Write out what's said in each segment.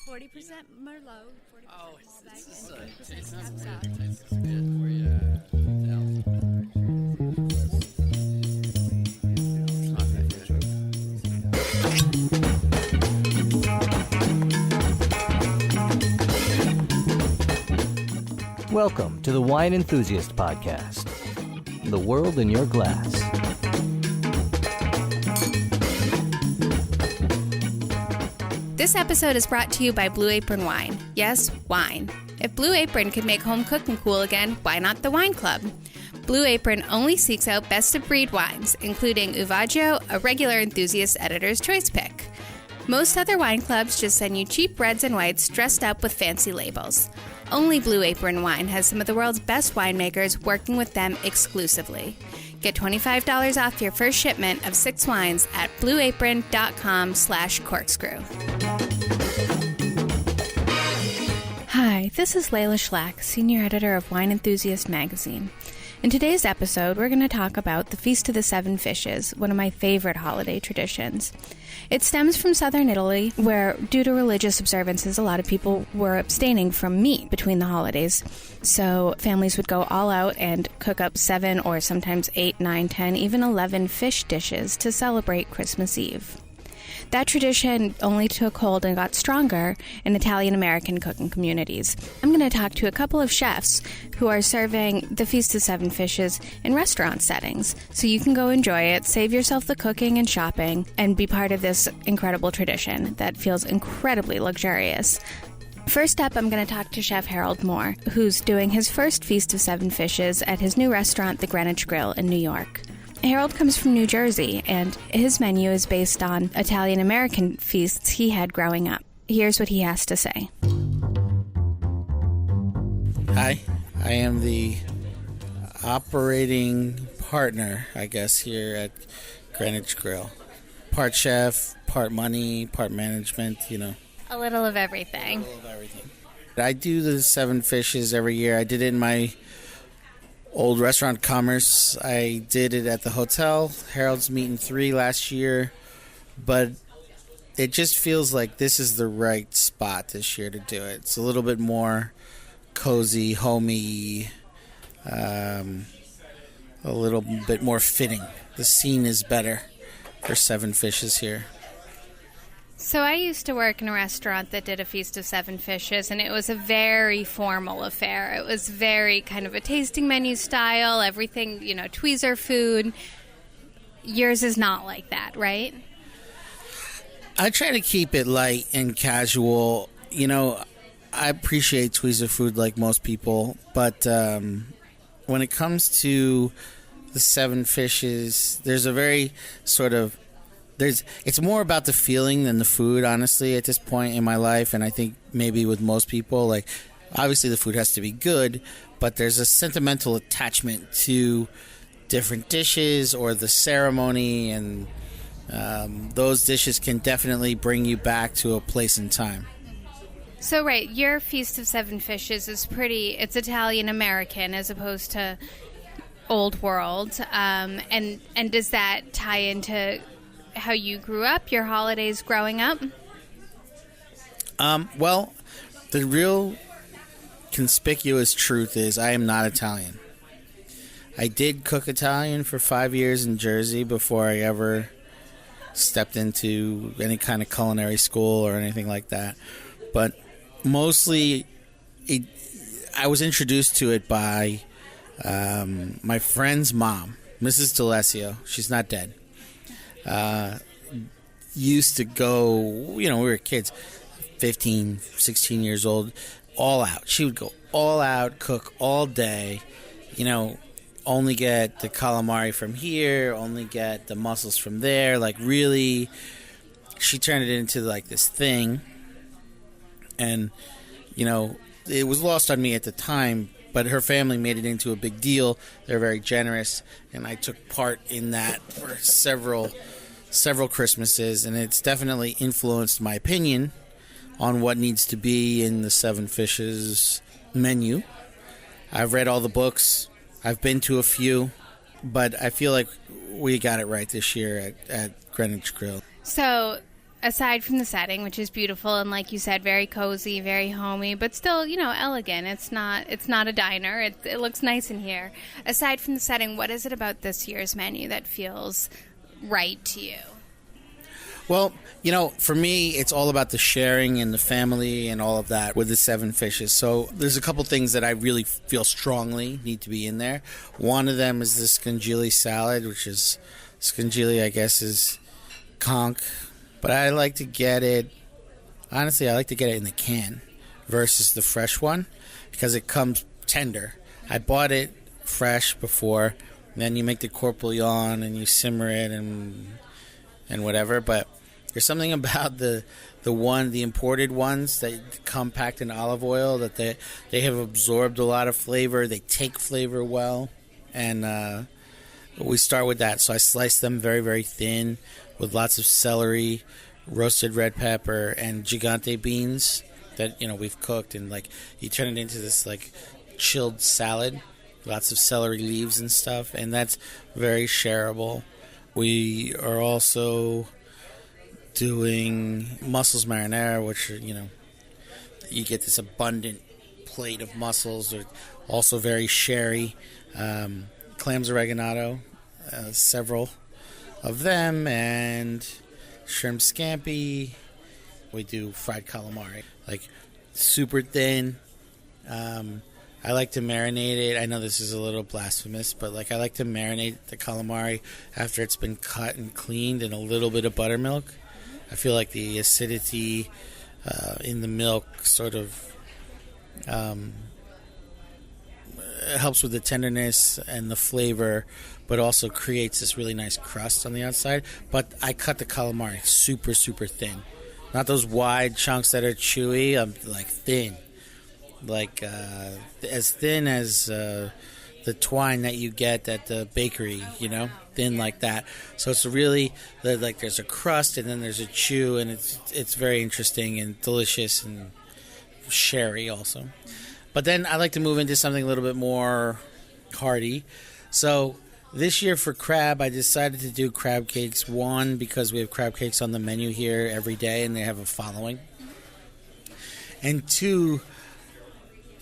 40% Merlot, 40% It's not Absinthe. It's good for you. It's not that good. Welcome to the Wine Enthusiast Podcast. The world in your glass. This episode is brought to you by Blue Apron Wine. Yes, wine. If Blue Apron could make home cooking cool again, why not the Wine Club? Blue Apron only seeks out best-of-breed wines, including Uvaggio, a regular enthusiast editor's choice pick. Most other wine clubs just send you cheap reds and whites dressed up with fancy labels. Only Blue Apron Wine has some of the world's best winemakers working with them exclusively. Get $25 off your first shipment of 6 wines at blueapron.com/corkscrew. Hi, this is Layla Schlack, senior editor of Wine Enthusiast magazine. In today's episode, we're going to talk about the Feast of the Seven Fishes, one of my favorite holiday traditions. It stems from southern Italy, where, due to religious observances, a lot of people were abstaining from meat between the holidays. So families would go all out and cook up 7 or sometimes 8, 9, 10, even 11 fish dishes to celebrate Christmas Eve. That tradition only took hold and got stronger in Italian-American cooking communities. I'm going to talk to a couple of chefs who are serving the Feast of Seven Fishes in restaurant settings, so you can go enjoy it, save yourself the cooking and shopping, and be part of this incredible tradition that feels incredibly luxurious. First up, I'm going to talk to Chef Harold Moore, who's doing his first Feast of Seven Fishes at his new restaurant, the Greenwich Grill in New York. Harold comes from New Jersey, and his menu is based on Italian-American feasts he had growing up. Here's what he has to say. Hi, I am the operating partner, I guess, here at Greenwich Grill. Part chef, part money, part management, A little of everything. A little of everything. I do the 7 fishes every year. I did it in my old restaurant Commerce. I did it at the hotel, Harold's Meat and 3 last year, but it just feels like this is the right spot this year to do it. It's a little bit more cozy, homey, a little bit more fitting. The scene is better for 7 fishes here. So I used to work in a restaurant that did a Feast of Seven Fishes, and it was a very formal affair. It was very kind of a tasting menu style, everything, tweezer food. Yours is not like that, right? I try to keep it light and casual. I appreciate tweezer food like most people, but when it comes to the 7 fishes, there's a very sort of it's more about the feeling than the food, honestly, at this point in my life. And I think maybe with most people, like, obviously the food has to be good, but there's a sentimental attachment to different dishes or the ceremony, and those dishes can definitely bring you back to a place and time. So, right, your Feast of Seven Fishes is it's Italian-American as opposed to Old World. And does that tie into how you grew up, your holidays growing up? Well, the real conspicuous truth is I am not Italian. I did cook Italian for 5 years in Jersey before I ever stepped into any kind of culinary school or anything like that. But mostly, I was introduced to it by my friend's mom, Mrs. D'Alessio. She's not dead. Used to go, we were kids, 15, 16 years old, all out. She would go all out, cook all day, only get the calamari from here, only get the mussels from there. Like, really, she turned it into like this thing. And, it was lost on me at the time, but her family made it into a big deal. They're very generous, and I took part in that for several Christmases, and it's definitely influenced my opinion on what needs to be in the 7 Fishes menu. I've read all the books. I've been to a few, but I feel like we got it right this year at Greenwich Grill. So aside from the setting, which is beautiful and, like you said, very cozy, very homey, but still, elegant. It's not a diner. It looks nice in here. Aside from the setting, what is it about this year's menu that feels right to you? Well, for me, it's all about the sharing and the family and all of that with the Seven Fishes. So there's a couple things that I really feel strongly need to be in there. One of them is the scungili salad, which is scungili, I guess, is conch. But I like to get it, honestly, I like to get it in the can versus the fresh one because it comes tender. I bought it fresh before, then you make the court bouillon and you simmer it and whatever, but there's something about the imported ones that come packed in olive oil that they have absorbed a lot of flavor. They take flavor well, and we start with that. So I slice them very, very thin with lots of celery, roasted red pepper, and gigante beans that we've cooked, and you turn it into this chilled salad, lots of celery leaves and stuff, and that's very shareable. We are also doing mussels marinara, which are, you get this abundant plate of mussels. They're also very sherry. Clams oregano, several of them, and shrimp scampi. We do fried calamari, super thin. I like to marinate it. I know this is a little blasphemous, but I like to marinate the calamari after it's been cut and cleaned in a little bit of buttermilk. I feel like the acidity in the milk sort of helps with the tenderness and the flavor, but also creates this really nice crust on the outside. But I cut the calamari super, super thin. Not those wide chunks that are chewy. I'm thin. As thin as the twine that you get at the bakery, thin like that. So it's really there's a crust and then there's a chew, and it's very interesting and delicious and sherry also. But then I like to move into something a little bit more hearty. So this year for crab, I decided to do crab cakes. One, because we have crab cakes on the menu here every day and they have a following. And two,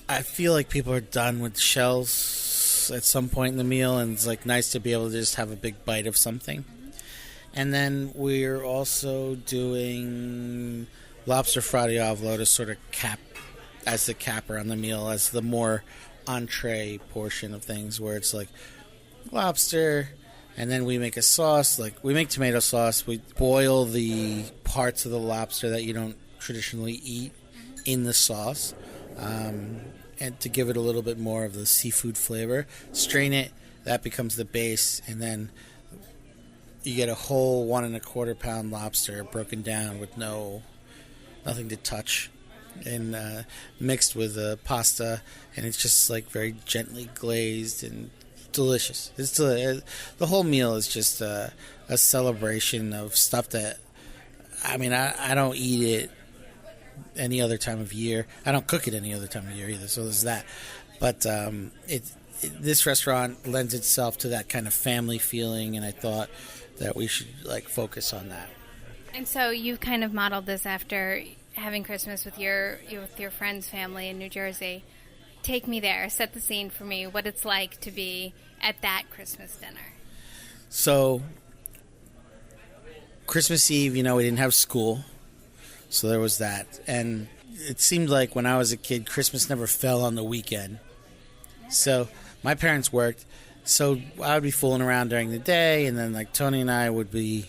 I feel like people are done with shells at some point in the meal, and it's nice to be able to just have a big bite of something. And then we're also doing lobster fra diavolo to sort of cap as the capper on the meal, as the more entree portion of things, where it's lobster, and then we make a sauce. We make tomato sauce. We boil the parts of the lobster that you don't traditionally eat in the sauce, and to give it a little bit more of the seafood flavor. Strain it, that becomes the base, and then you get a whole 1 1/4 pound lobster broken down with nothing to touch, and mixed with pasta, and it's just very gently glazed and delicious. The whole meal is just a celebration of stuff that, I don't eat it any other time of year. I don't cook it any other time of year either, so there's that. But this restaurant lends itself to that kind of family feeling, and I thought that we should focus on that. And so you've kind of modeled this after having Christmas with your friend's family in New Jersey. Take me there. Set the scene for me. What it's like to be at that Christmas dinner. So Christmas Eve, we didn't have school. So there was that. And it seemed like when I was a kid, Christmas never fell on the weekend. So my parents worked. So I would be fooling around during the day, and then Tony and I would be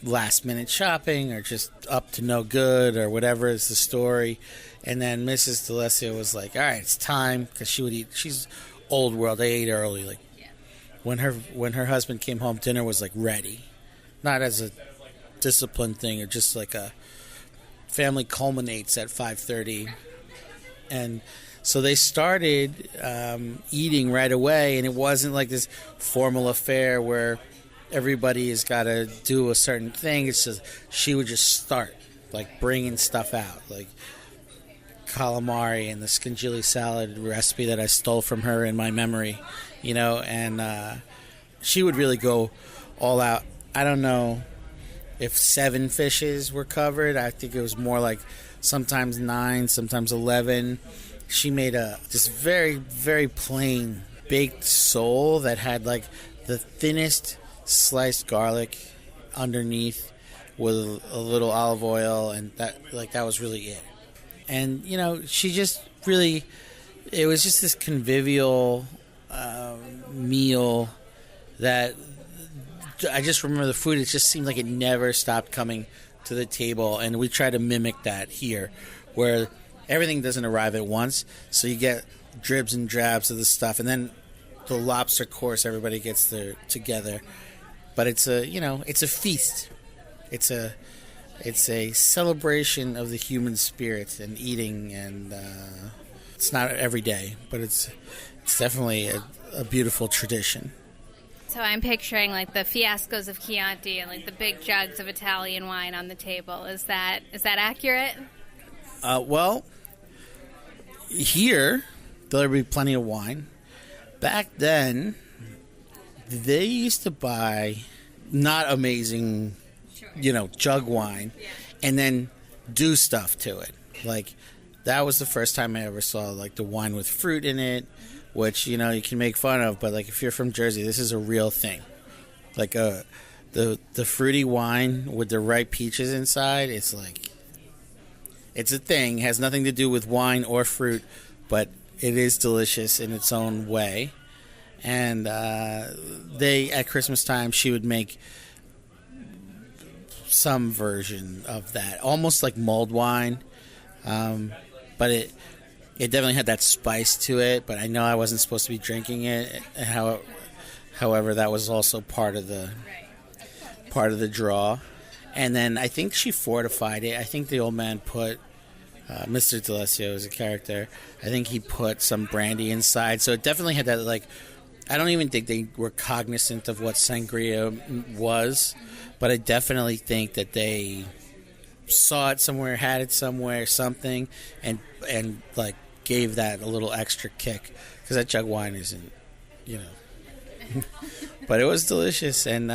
last-minute shopping or just up to no good or whatever is the story. And then Mrs. D'Alessio was like, all right, it's time, because she would eat. She's old world. They ate early. When her husband came home, dinner was ready. Not as a disciplined thing, or just a family culminates at 5:30. And so they started eating right away, and it wasn't this formal affair where everybody has got to do a certain thing. It's just she would just start bringing stuff out, calamari and the scungili salad recipe that I stole from her in my memory, and she would really go all out. I don't know if 7 fishes were covered. I think it was more like sometimes 9, sometimes 11. She made a just very, very plain baked sole that had like the thinnest sliced garlic underneath with a little olive oil, and that was really it. And she just really, it was just this convivial meal that I just remember the food. It just seemed like it never stopped coming to the table, and we try to mimic that here, where everything doesn't arrive at once, so you get dribs and drabs of the stuff, and then the lobster course everybody gets there together. But it's a feast. It's a celebration of the human spirit and eating, and it's not every day, but it's definitely a beautiful tradition. So I'm picturing like the fiascos of Chianti and like the big jugs of Italian wine on the table. Is that accurate? Well, here there'll be plenty of wine. Back then, they used to buy not amazing, jug wine, and then do stuff to it. Like, that was the first time I ever saw like the wine with fruit in it, which you can make fun of, but like if you're from Jersey, this is a real thing. Like the fruity wine with the ripe peaches inside, it's a thing. It has nothing to do with wine or fruit, but it is delicious in its own way. And at Christmas time, she would make some version of that, almost like mulled wine, but it definitely had that spice to it. But I know I wasn't supposed to be drinking it. However, that was also part of the draw. And then I think she fortified it. I think the old man put Mr. D'Alessio as a character. I think he put some brandy inside, so it definitely had that like. I don't even think they were cognizant of what sangria was, but I definitely think that they saw it somewhere, had it somewhere, something, and like gave that a little extra kick, because that jug wine isn't, but it was delicious and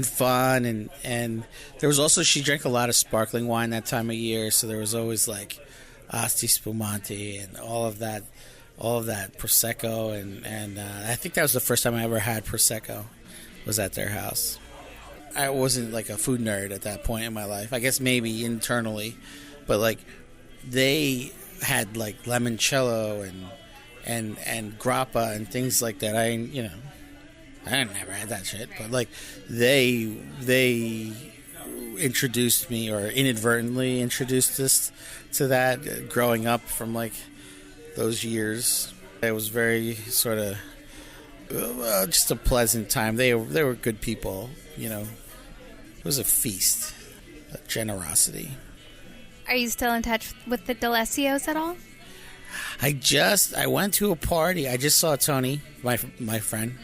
fun, and there was also, she drank a lot of sparkling wine that time of year, so there was always like Asti Spumante and all of that Prosecco, and I think that was the first time I ever had Prosecco, was at their house. I wasn't like a food nerd at that point in my life. I guess maybe internally, but like they had like limoncello and grappa and things like that. I never had that shit, but like they introduced me, or inadvertently introduced us to that growing up from like those years. It was very sort of just a pleasant time. They were good people, It was a feast, a generosity. Are you still in touch with the D'Alessios at all? I went to a party. I just saw Tony, my friend.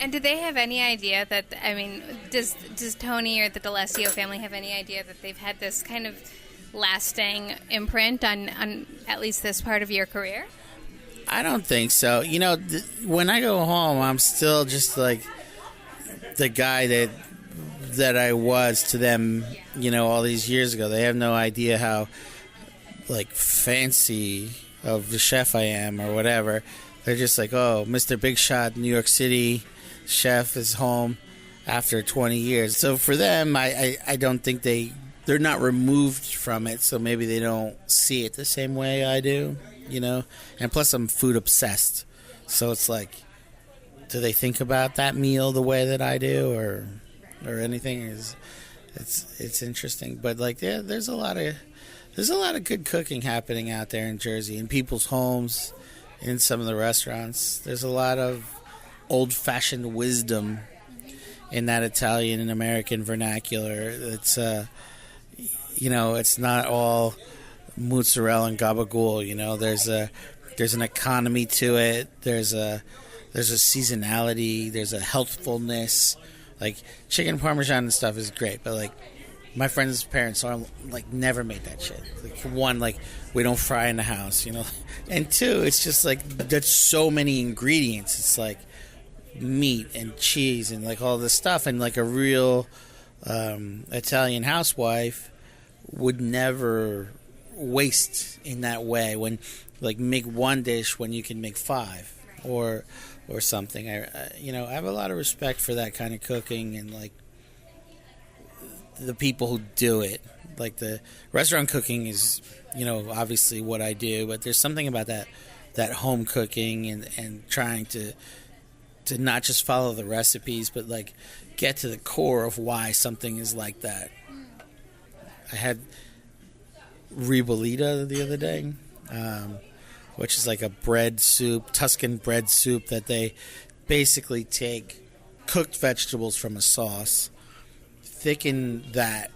And did they have any idea that, does Tony or the D'Alessio family have any idea that they've had this kind of lasting imprint on at least this part of your career? I don't think so. When I go home, I'm still just like the guy that I was to them, all these years ago. They have no idea how like fancy of the chef I am or whatever. They're just like, oh, Mr. Big Shot, New York City chef is home after 20 years. So for them, I don't think they're not removed from it, so maybe they don't see it the same way I do, And plus, I'm food obsessed, so it's like, do they think about that meal the way that I do, or anything? It's interesting, but like, yeah, there's a lot of good cooking happening out there in Jersey, in people's homes, in some of the restaurants. There's a lot of old-fashioned wisdom in that Italian and American vernacular. It's it's not all mozzarella and gabagool. There's an economy to it. There's a seasonality. There's a healthfulness. Like chicken parmesan and stuff is great, but like my friends' parents are like never made that shit. Like for one, like we don't fry in the house, and two, it's just like there's so many ingredients. It's like meat and cheese and like all this stuff, and like a real Italian housewife would never waste in that way. When like make one dish when you can make five or something. I have a lot of respect for that kind of cooking and like the people who do it. Like the restaurant cooking is, obviously what I do, but there's something about that home cooking and trying to not just follow the recipes, but like get to the core of why something is like that. I had ribollita the other day, which is like a bread soup, Tuscan bread soup that they basically take cooked vegetables from a sauce, thicken that,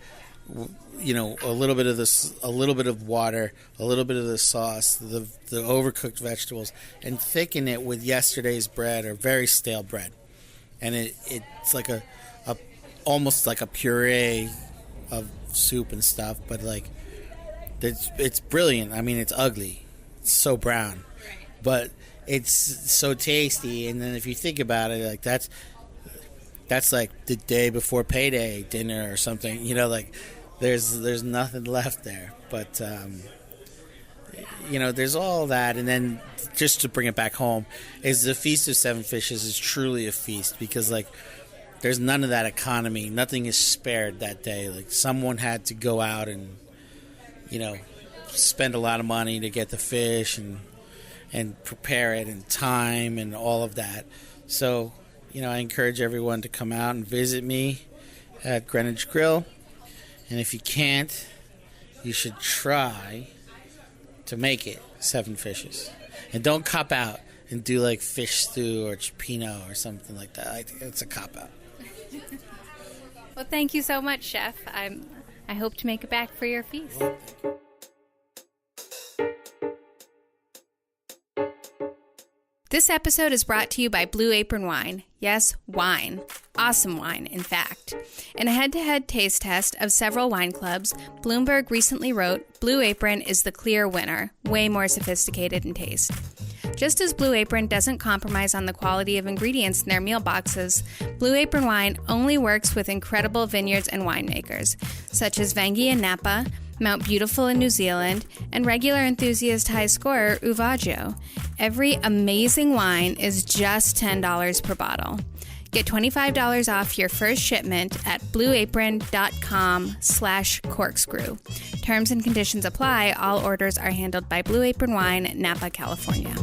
a little bit of this, a little bit of water, a little bit of the sauce, the overcooked vegetables, and thicken it with yesterday's bread or very stale bread, and it's like a almost like a puree of soup and stuff, but like it's brilliant. I mean, it's ugly, it's so brown, but it's so tasty. And then if you think about it, like that's like the day before payday dinner or something. Like there's nothing left there. But there's all that, and then just to bring it back home, is the Feast of Seven Fishes is truly a feast because like there's none of that economy. Nothing is spared that day. Like someone had to go out and spend a lot of money to get the fish and prepare it and time and all of that. So I encourage everyone to come out and visit me at Greenwich Grill. And if you can't, you should try to make it seven fishes. And don't cop out and do like fish stew or cioppino or something like that. I think it's a cop out. Well, thank you so much, Chef. I hope to make it back for your feast. This episode is brought to you by Blue Apron Wine. Yes, wine. Awesome wine, in fact. In a head-to-head taste test of several wine clubs, Bloomberg recently wrote, Blue Apron is the clear winner, way more sophisticated in taste. Just as Blue Apron doesn't compromise on the quality of ingredients in their meal boxes, Blue Apron Wine only works with incredible vineyards and winemakers, such as Vengi in Napa, Mount Beautiful in New Zealand, and regular enthusiast high scorer Uvaggio. Every amazing wine is just $10 per bottle. Get $25 off your first shipment at blueapron.com/corkscrew. Terms and conditions apply. All orders are handled by Blue Apron Wine, Napa, California.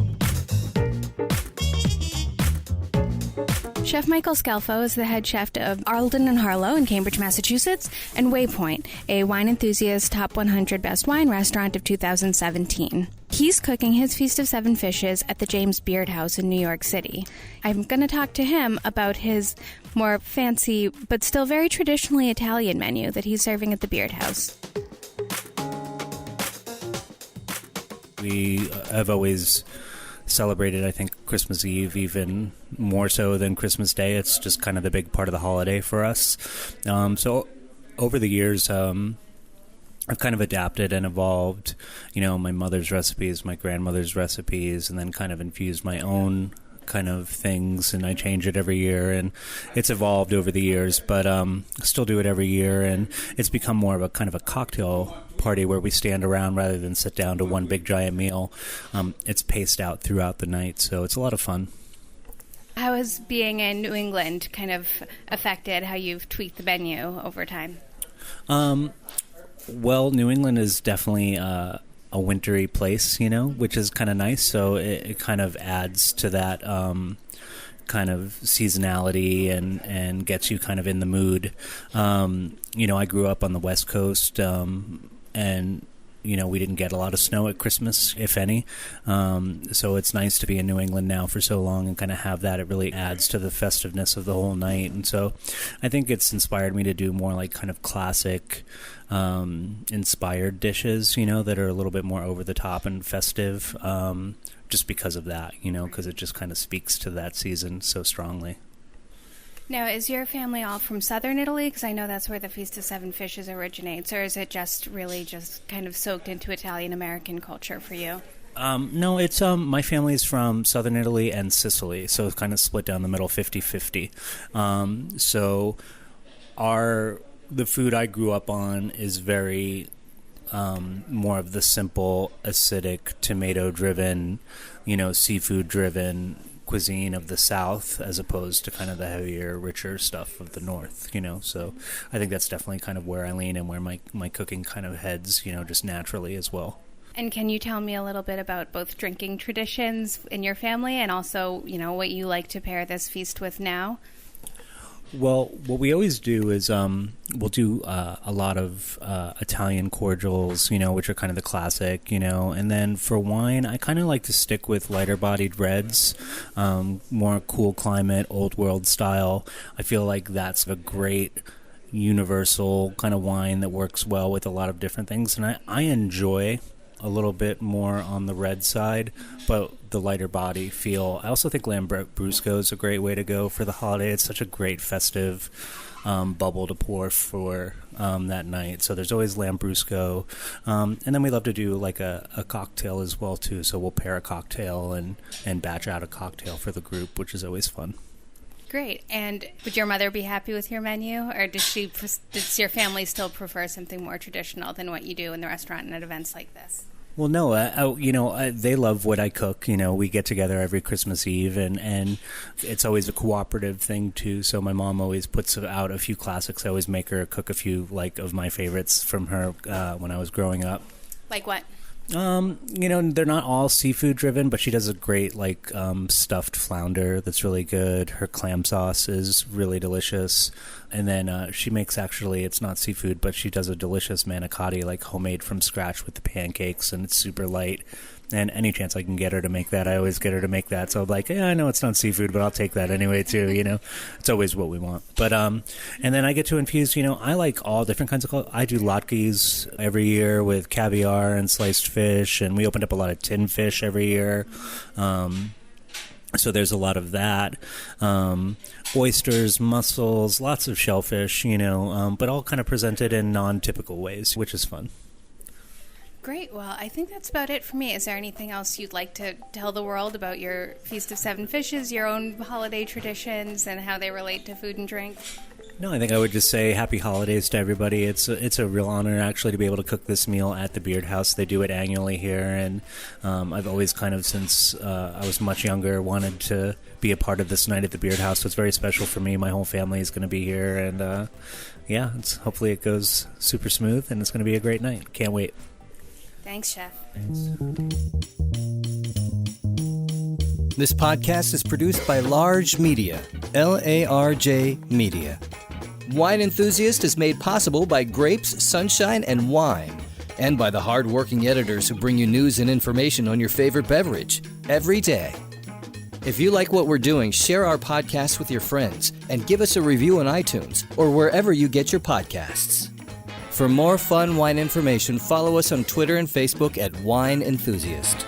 Chef Michael Scelfo is the head chef of Arlden and Harlow in Cambridge, Massachusetts, and Waypoint, a wine enthusiast top 100 best wine restaurant of 2017. He's cooking his Feast of Seven Fishes at the James Beard House in New York City. I'm going to talk to him about his more fancy but still very traditionally Italian menu that he's serving at the Beard House. We have always celebrated, I think, Christmas Eve even more so than Christmas Day. It's just kind of the big part of the holiday for us. So over the years, I've kind of adapted and evolved, my mother's recipes, my grandmother's recipes, and then kind of infused my own kind of things, and I change it every year, and it's evolved over the years, but still do it every year, and it's become more of a kind of a cocktail party where we stand around rather than sit down to one big giant meal. It's paced out throughout the night, so it's a lot of fun. How has being in New England kind of affected how you've tweaked the menu over time? Well, New England is definitely a wintry place, which is kind of nice. So it kind of adds to that kind of seasonality and gets you kind of in the mood. I grew up on the West Coast, and we didn't get a lot of snow at Christmas, if any. So it's nice to be in New England now for so long and kind of have that. It really adds to the festiveness of the whole night. And so I think it's inspired me to do more like kind of classic inspired dishes, that are a little bit more over the top and festive, just because of that, because it just kind of speaks to that season so strongly. Now, is your family all from southern Italy? Because I know that's where the Feast of Seven Fishes originates. Or is it just really just kind of soaked into Italian-American culture for you? No, it's my family's from southern Italy and Sicily, so it's kind of split down the middle, 50-50. So our the food I grew up on is very more of the simple, acidic, tomato-driven, seafood-driven cuisine of the South, as opposed to kind of the heavier, richer stuff of the North. So I think that's definitely kind of where I lean and where my cooking kind of heads, just naturally as well. And can you tell me a little bit about both drinking traditions in your family and also, what you like to pair this feast with now? Well, what we always do is we'll do a lot of Italian cordials, which are kind of the classic, and then for wine, I kind of like to stick with lighter-bodied reds, more cool climate, old world style. I feel like that's a great universal kind of wine that works well with a lot of different things, and I enjoy a little bit more on the red side, but the lighter body feel. I also think Lambrusco is a great way to go for the holiday. It's such a great festive bubble to pour for that night. So there's always Lambrusco. And then we love to do like a cocktail as well, too. So we'll pair a cocktail and batch out a cocktail for the group, which is always fun. Great. And would your mother be happy with your menu, or does your family still prefer something more traditional than what you do in the restaurant and at events like this? Well, no, they love what I cook. We get together every Christmas Eve, and it's always a cooperative thing, too. So my mom always puts out a few classics. I always make her cook a few, of my favorites from her when I was growing up. Like what? They're not all seafood driven, but she does a great stuffed flounder that's really good. Her clam sauce is really delicious. And then she makes, actually, it's not seafood, but she does a delicious manicotti, homemade from scratch with the pancakes, and it's super light. And any chance I can get her to make that, I always get her to make that. So I'm like, I know it's not seafood, but I'll take that anyway, too, It's always what we want. But, and then I get to infuse, I like all different kinds of, I do latkes every year with caviar and sliced fish, and we opened up a lot of tin fish every year. So there's a lot of that. Oysters, mussels, lots of shellfish, but all kind of presented in non-typical ways, which is fun. Great. Well, I think that's about it for me. Is there anything else you'd like to tell the world about your Feast of Seven Fishes, your own holiday traditions, and how they relate to food and drink? No, I think I would just say happy holidays to everybody. It's a real honor, actually, to be able to cook this meal at the Beard House. They do it annually here, and I've always kind of, since I was much younger, wanted to be a part of this night at the Beard House. So it's very special for me. My whole family is going to be here, and hopefully it goes super smooth, and it's going to be a great night. Can't wait. Thanks, Chef. This podcast is produced by Large Media, LARJ Media. Wine Enthusiast is made possible by grapes, sunshine, and wine, and by the hard-working editors who bring you news and information on your favorite beverage every day. If you like what we're doing, share our podcast with your friends and give us a review on iTunes or wherever you get your podcasts. For more fun wine information, follow us on Twitter and Facebook at Wine Enthusiast.